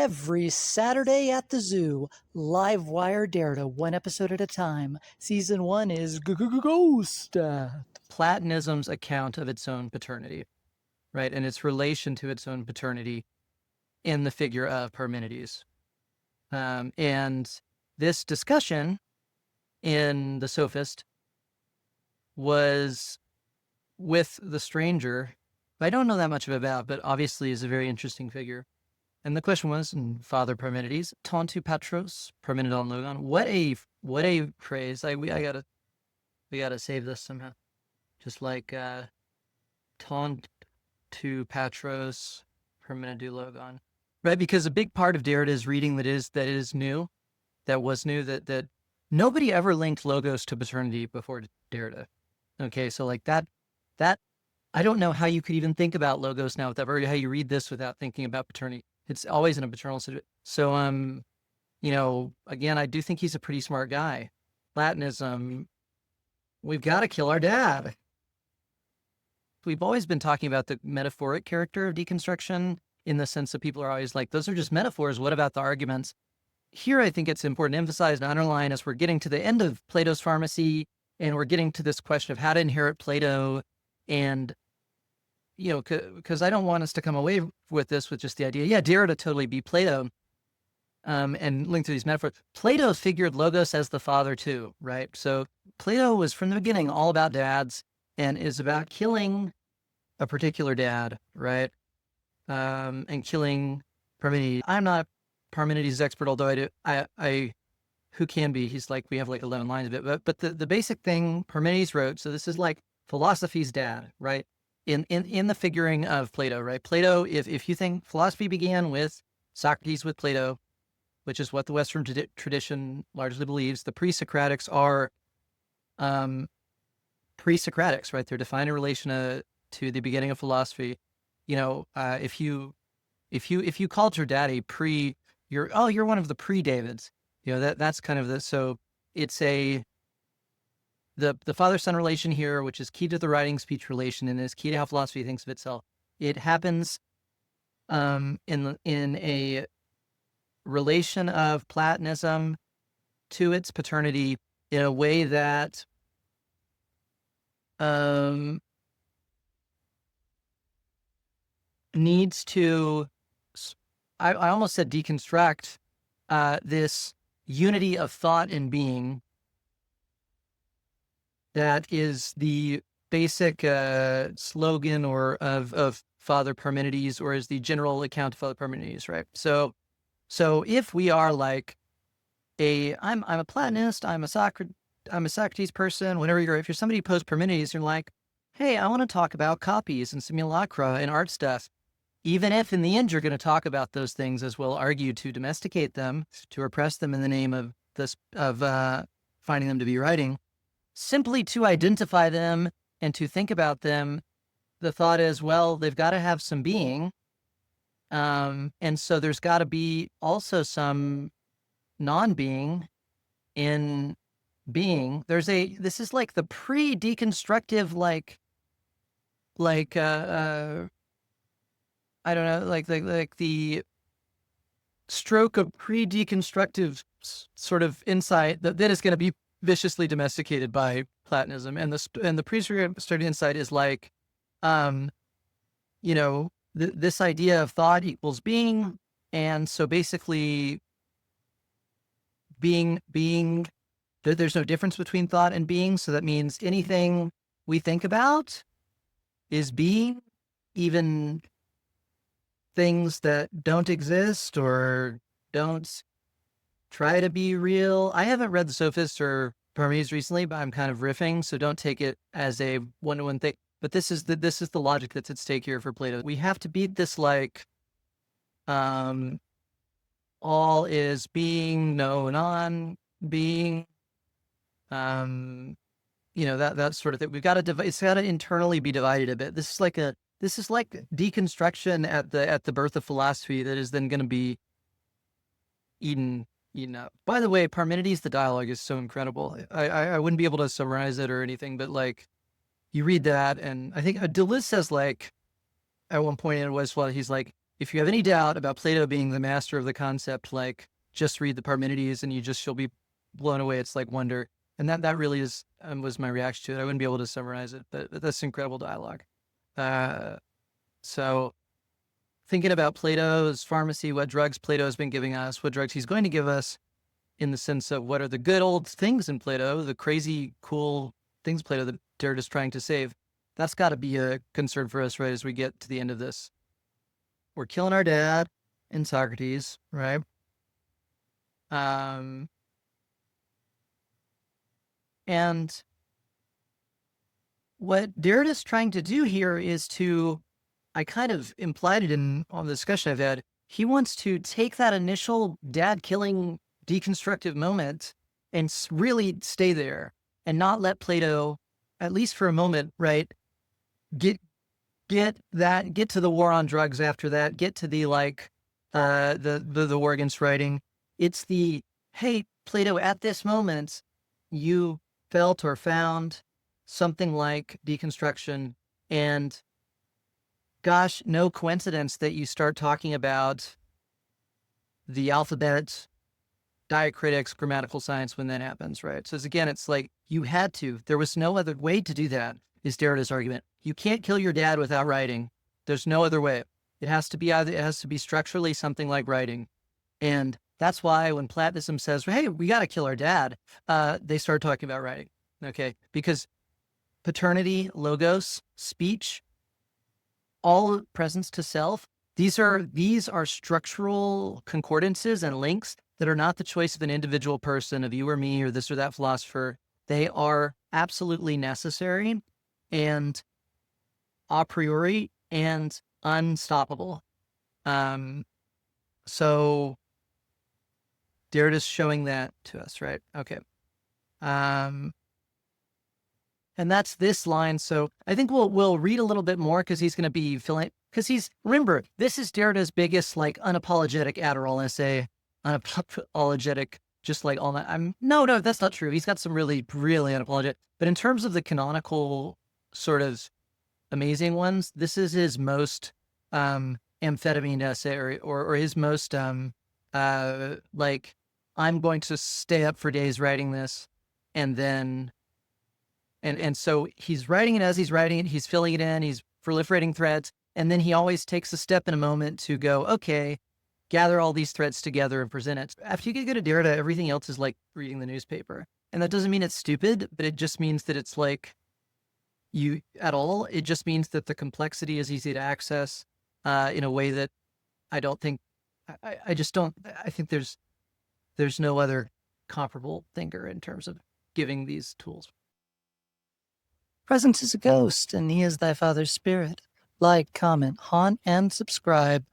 Every Saturday at the zoo, live wire Derrida, one episode at a time. Season 1 is Ghost. Platonism's account of its own paternity, right? And its relation to its own paternity in the figure of Parmenides. And this discussion in The Sophist was with the stranger, who I don't know that much about, but obviously is a very interesting figure. And the question was, Father Parmenides, tantu patros Parmenidon logon. What a phrase! We gotta save this somehow. Just like tantu patros Parmenidon logon, right? Because a big part of Derrida's reading that was new, that nobody ever linked logos to paternity before Derrida. Okay, so like that I don't know how you could even think about logos now without, or how you read this without thinking about paternity. It's always in a paternal situation. So, again, I do think he's a pretty smart guy. Platonism, we've got to kill our dad. We've always been talking about the metaphoric character of deconstruction, in the sense that people are always like, those are just metaphors. What about the arguments? Here, I think it's important to emphasize and underline, as we're getting to the end of Plato's Pharmacy, and we're getting to this question of how to inherit Plato, and because I don't want us to come away with this with just the idea, yeah, Derrida totally beat Plato, and linked to these metaphors. Plato figured logos as the father too, right? So Plato was from the beginning all about dads, and is about killing a particular dad, right? And killing Parmenides. I'm not Parmenides' expert, although I who can be? He's like, we have like 11 lines of it, but the basic thing Parmenides wrote. So this is like philosophy's dad, right? In the figuring of Plato, right? Plato, if you think philosophy began with Socrates with Plato, which is what the Western tradition largely believes, the pre-Socratics are pre-Socratics, right? They're defining a relation to the beginning of philosophy. If you called your dad a you're one of the pre-Davids. That's kind of so it's the father-son relation here, which is key to the writing-speech relation and is key to how philosophy thinks of itself. It happens in a relation of Platonism to its paternity in a way that needs to, I almost said deconstruct this unity of thought and being that is the basic slogan of Father Parmenides, or is the general account of Father Parmenides, right? So if we are like I'm a Platonist, I'm a Socrates person, if you're somebody post Parmenides, you're like, hey, I want to talk about copies and simulacra and art stuff. Even if in the end you're going to talk about those things, as we'll argue, to domesticate them, to repress them in the name of finding them to be writing, simply to identify them and to think about them, the thought is, well, they've got to have some being. And so there's got to be also some non-being in being. This is like the pre-deconstructive, I don't know, like the stroke of pre-deconstructive sort of insight that is going to be viciously domesticated by Platonism, and the pre-deconstructive insight is like, this idea of thought equals being, and so basically, being there's no difference between thought and being, so that means anything we think about is being, even things that don't exist or don't try to be real. I haven't read The Sophist or Parmenides recently, but I'm kind of riffing, so don't take it as a one-to-one thing. But this is the logic that's at stake here for Plato. We have to beat this all is being, no non-being, that sort of thing. We've got to it's got to internally be divided a bit. This is like deconstruction at the birth of philosophy that is then going to be eaten up. By the way, Parmenides, the dialogue is so incredible. I wouldn't be able to summarize it or anything, but like, you read that, and I think Deleuze says, like, at one point in Westfall, he's like, if you have any doubt about Plato being the master of the concept, like just read the Parmenides and you'll be blown away. It's like wonder. And that really is, was my reaction to it. I wouldn't be able to summarize it, but that's incredible dialogue. So thinking about Plato's pharmacy, what drugs Plato has been giving us, what drugs he's going to give us, in the sense of what are the good old things in Plato, the crazy, cool things Plato that Derrida's trying to save. That's got to be a concern for us, right, as we get to the end of this. We're killing our dad in Socrates, right? And what Derrida's trying to do here is to, I kind of implied it in all the discussion I've had, he wants to take that initial dad-killing deconstructive moment and really stay there and not let Plato, at least for a moment, right, get to the war on drugs after that, get to the like the war against writing. It's the, hey, Plato, at this moment, you felt or found something like deconstruction, and gosh, no coincidence that you start talking about the alphabet, diacritics, grammatical science when that happens, right? So again, it's like you had to. There was no other way to do that, is Derrida's argument. You can't kill your dad without writing. There's no other way. It has to be structurally something like writing. And that's why when Platonism says, hey, we got to kill our dad, they start talking about writing, okay? Because paternity, logos, speech, all presence to self, these are structural concordances and links that are not the choice of an individual person, of you or me or this or that philosopher. They are absolutely necessary and a priori and unstoppable. So Derrida's showing that to us, right? Okay. And that's this line. So I think we'll read a little bit more because he's going to be filling, because remember, this is Derrida's biggest, like, unapologetic Adderall essay, unapologetic, just like all that. No, that's not true. He's got some really, really unapologetic, but in terms of the canonical sort of amazing ones, this is his most, amphetamine essay or his most, like, I'm going to stay up for days writing this. And then, and so he's writing it as he's writing it, he's filling it in, he's proliferating threads. And then he always takes a step in a moment to go, okay, gather all these threads together and present it. After you get good at Derrida, everything else is like reading the newspaper. And that doesn't mean it's stupid, but it just means that it's like you at all. It just means that the complexity is easy to access in a way that I don't think, I just don't, I think there's no other comparable thinker in terms of giving these tools. Presence is a ghost, and he is thy father's spirit. Like, comment, haunt, and subscribe.